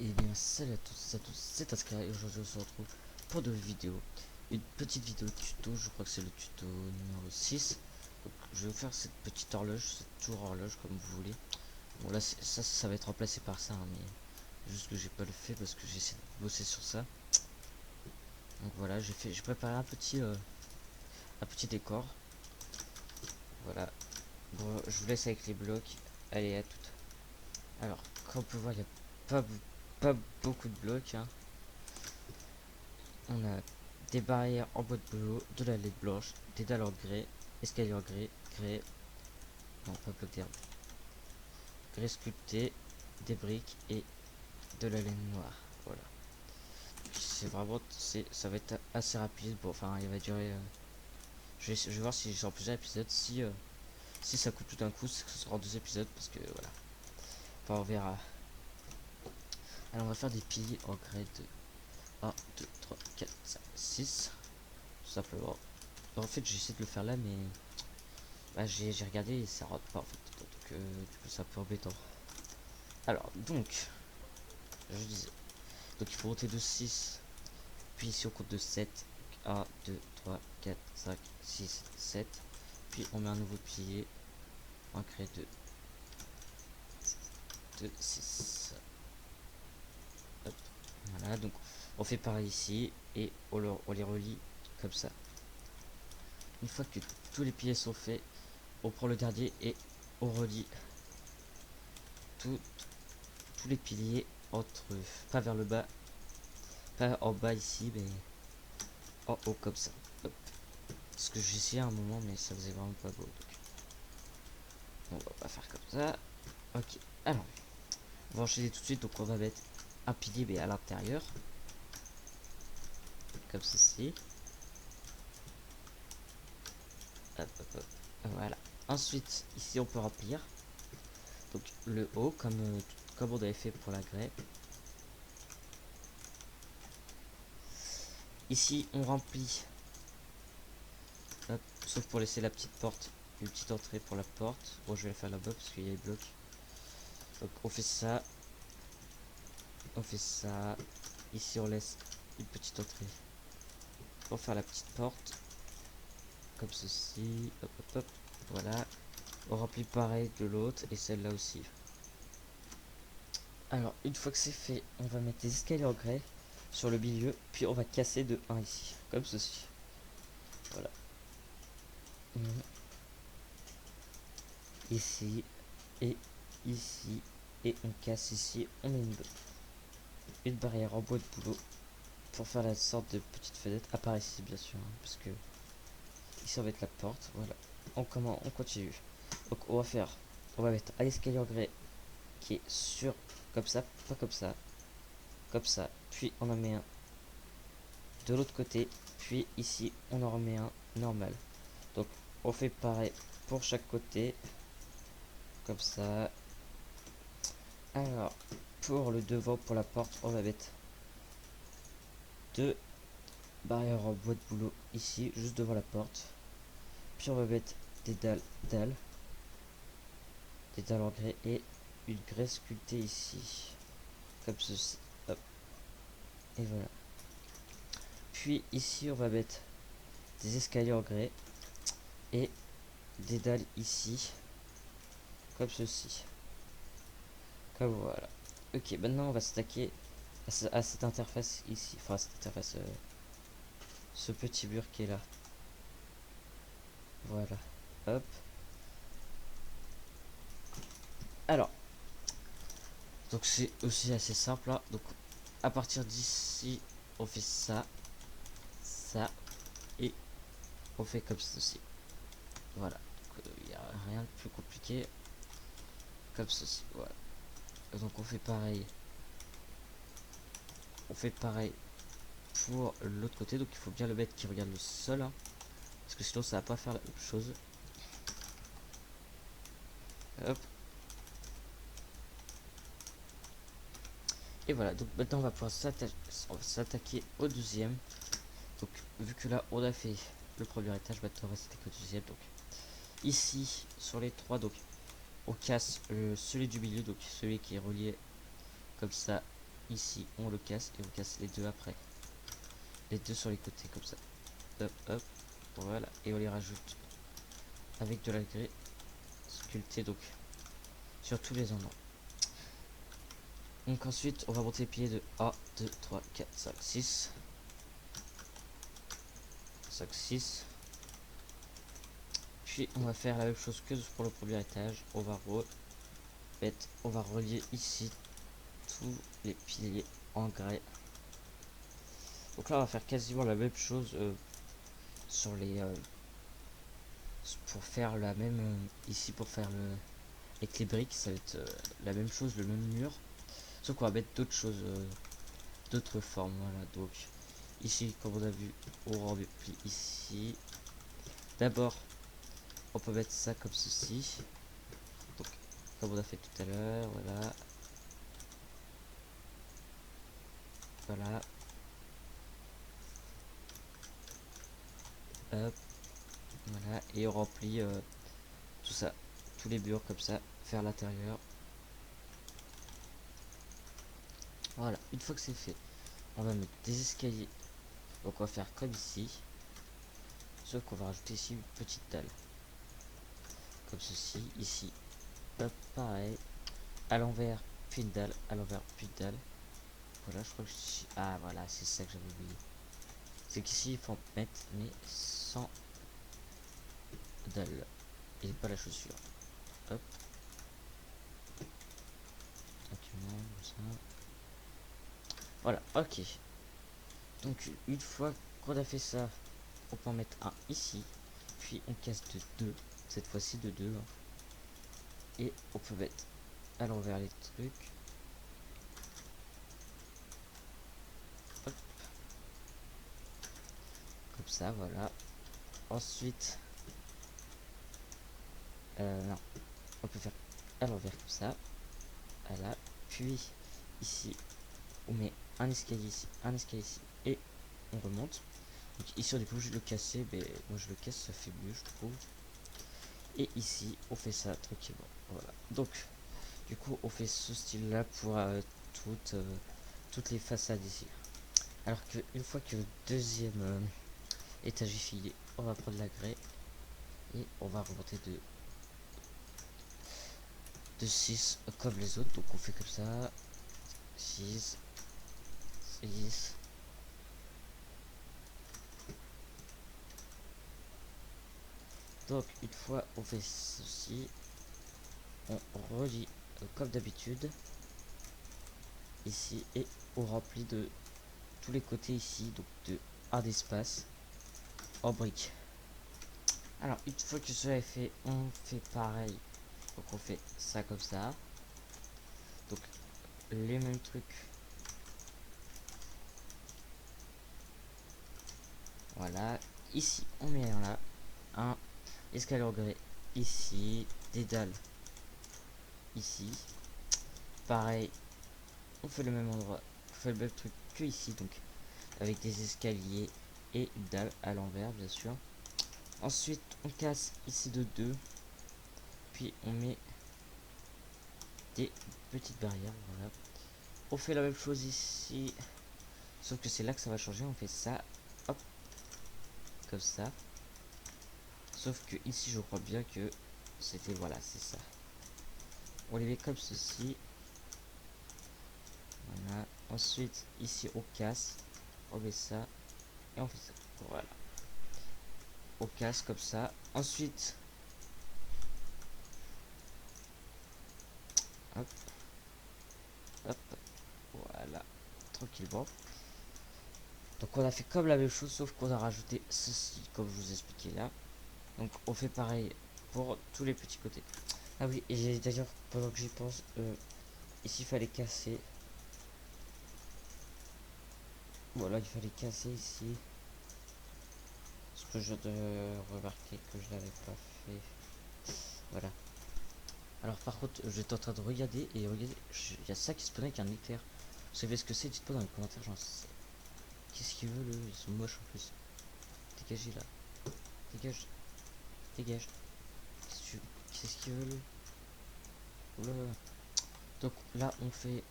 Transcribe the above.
Et bien salut à tous et à tous, c'est Askar et aujourd'hui on se retrouve pour de vidéos. Une petite vidéo tuto, je crois que c'est le tuto numéro 6. Donc, je vais vous faire cette petite horloge, cette tour horloge comme vous voulez. Bon là ça va être remplacé par ça, hein, mais juste que j'ai pas le fait parce que j'essaie de bosser sur ça. Donc voilà, j'ai préparé un petit décor. Voilà. Bon, je vous laisse avec les blocs. Allez, à toutes. Alors, comme on peut voir, il n'y a pas, pas beaucoup de blocs, hein. On a des barrières en bois de boulot, de la laine blanche, des dalles en grès, escalier en grès, non pas bloc d'herbe, grès sculpté, des briques et de la laine noire. Voilà. C'est vraiment, ça va être assez rapide. Bon, enfin, il va durer. Je vais voir si j'ai en plusieurs épisodes. Si ça coupe tout d'un coup, ce sera en 2 épisodes parce que voilà. Enfin, on verra. Alors, on va faire des piliers en grès de 1, 2, 3, 4, 5, 6. Tout simplement. En fait, j'essaie de le faire là, mais bah, j'ai regardé et ça rentre pas en fait. Donc, du coup, c'est un peu embêtant. Alors, donc, je disais. Donc, il faut monter de 6. Puis ici, on compte de 7. 1, 2, 3, 4, 5, 6, 7. Puis, on met un nouveau pilier. On crée de 6. Hop. Voilà, donc, on fait pareil ici. Et on les relie comme ça. Une fois que tous les piliers sont faits, on prend le dernier et on relie tout, tous les piliers entre eux. Pas vers le bas, pas en bas ici, mais en haut comme ça. Hop. Ce que j'ai essayé à un moment, mais ça faisait vraiment pas beau. Donc, on va pas faire comme ça. Ok, alors, on va enchaîner tout de suite. Donc, on va mettre un pilier, mais à l'intérieur, comme ceci. Hop, hop, hop. Voilà. Ensuite, ici, on peut remplir. Donc, le haut, comme on avait fait pour la grès. Ici, on remplit. Hop, sauf pour laisser la petite porte, une petite entrée pour la porte. Bon, je vais la faire là-bas parce qu'il y a les blocs. Donc, on fait ça. On fait ça. Ici, on laisse une petite entrée pour faire la petite porte. Comme ceci. Hop, hop, hop. Voilà. On remplit pareil de l'autre et celle-là aussi. Alors, une fois que c'est fait, on va mettre des escaliers en grès sur le milieu. Puis, on va casser de 1 ici. Comme ceci. Voilà. Ici. Et ici. Et on casse ici. On met une barrière en bois de boulot pour faire la sorte de petite fenêtre à part ici bien sûr, hein, parce que ici on va mettre la porte. Voilà, on continue. Donc on va mettre un escalier en grès qui est sur comme ça, pas comme ça, puis on en met un de l'autre côté, puis ici on en remet un normal. Donc on fait pareil pour chaque côté comme ça. Alors pour le devant, pour la porte, on va mettre deux barrières en bois de boulot ici juste devant la porte. Puis on va mettre des dalles, des dalles en grès et une grès sculptée ici, comme ceci. Hop. Et voilà. Puis ici on va mettre des escaliers en grès et des dalles ici, comme ceci. Comme voilà. Ok, maintenant on va s'attaquer à cette interface ici, enfin à cette interface, ce petit mur qui est là. Voilà. Hop. Alors, donc c'est aussi assez simple là. Donc à partir d'ici, on fait ça, ça et on fait comme ceci. Voilà. Il n'y a rien de plus compliqué. Comme ceci. Voilà. Donc on fait pareil. On fait pareil pour l'autre côté. Donc il faut bien le mettre qui regarde le sol, hein, parce que sinon ça va pas faire la même chose. Hop. Et voilà. Donc maintenant on va pouvoir s'attaquer au deuxième. Donc vu que là on a fait le premier étage, maintenant on va s'attaquer au deuxième. Donc ici sur les trois, donc on casse celui du milieu, donc celui qui est relié comme ça ici on le casse et on casse les deux après. Les deux sur les côtés comme ça. Hop hop. Voilà. Et on les rajoute avec de la grès sculptée donc sur tous les endroits. Donc ensuite on va monter les piliers de 1, 2, 3, 4, 5, 6. 5, 6. Puis on va faire la même chose que pour le premier étage. On va relier ici tous les piliers en grès. Donc là on va faire quasiment la même chose sur les pour faire la même ici pour faire le avec les briques, ça va être la même chose, le même mur, sauf qu'on va mettre d'autres choses, d'autres formes. Voilà, donc ici comme on a vu on remplit ici. D'abord on peut mettre ça comme ceci, donc comme on a fait tout à l'heure. Voilà, voilà, hop, voilà, et on remplit tout ça, tous les murs comme ça, faire l'intérieur. Voilà, une fois que c'est fait, on va mettre des escaliers. Donc on va faire comme ici, sauf qu'on va rajouter ici une petite dalle, comme ceci, ici, hop, pareil, à l'envers, puis une dalle, à l'envers, puis une dalle. Voilà, je crois que ah voilà, c'est ça que j'avais oublié. C'est qu'ici il faut en mettre, mais sans dalle, et pas la chaussure. Hop, tranquillement, comme ça. Voilà, ok. Donc une fois qu'on a fait ça, on peut en mettre un ici, puis on casse de deux, cette fois-ci de deux, hein. Et on peut mettre à l'envers les trucs. Hop, comme ça, voilà. Ensuite, non, on peut faire à l'envers comme ça, voilà. Puis ici, on met un escalier ici, et on remonte. Donc ici, on est pas obligé de le casser, mais moi je le casse, ça fait mieux, je trouve. Et ici, on fait ça tranquillement. Voilà. Donc, du coup, on fait ce style-là pour toutes les façades ici. Alors que une fois que le deuxième étage est fini, on va prendre la grès et on va remonter de 6 comme les autres. Donc on fait comme ça, 6, 6. Donc une fois on fait ceci, on relie comme d'habitude ici et on remplit de tous les côtés ici, donc de un d'espace en briques. Alors une fois que cela est fait, on fait pareil. Donc on fait ça comme ça. Donc les mêmes trucs. Voilà. Ici on met un escalier en grès ici, des dalles ici. Pareil, on fait le même endroit, on fait le même truc que ici, donc avec des escaliers et une dalle à l'envers bien sûr. Ensuite on casse ici de deux, puis on met des petites barrières. Voilà, on fait la même chose ici, sauf que c'est là que ça va changer. On fait ça, hop, comme ça, sauf que ici je crois bien que c'était, voilà, c'est ça. On les met comme ceci. Voilà, ensuite ici on casse, on met ça et on fait ça. Voilà, on casse comme ça. Ensuite hop, hop, voilà, tranquillement. Donc on a fait comme la même chose, sauf qu'on a rajouté ceci comme je vous expliquais là. Donc on fait pareil pour tous les petits côtés. Ah oui, et d'ailleurs pendant que j'y pense, ici il fallait casser. Voilà, il fallait casser ici, ce que je de remarquer que je l'avais pas fait. Voilà. Alors par contre, j'étais en train de regarder et regardez, il y a ça qui se prenait avec un éclair. Vous savez ce que c'est? Dites-moi dans les commentaires, j'en sais. Qu'est-ce qu'ils veulent eux? Ils sont moches en plus. Dégagez là. Dégage. Dégage. Qu'est-ce qu'ils veulent eux? Oula. Donc là on fait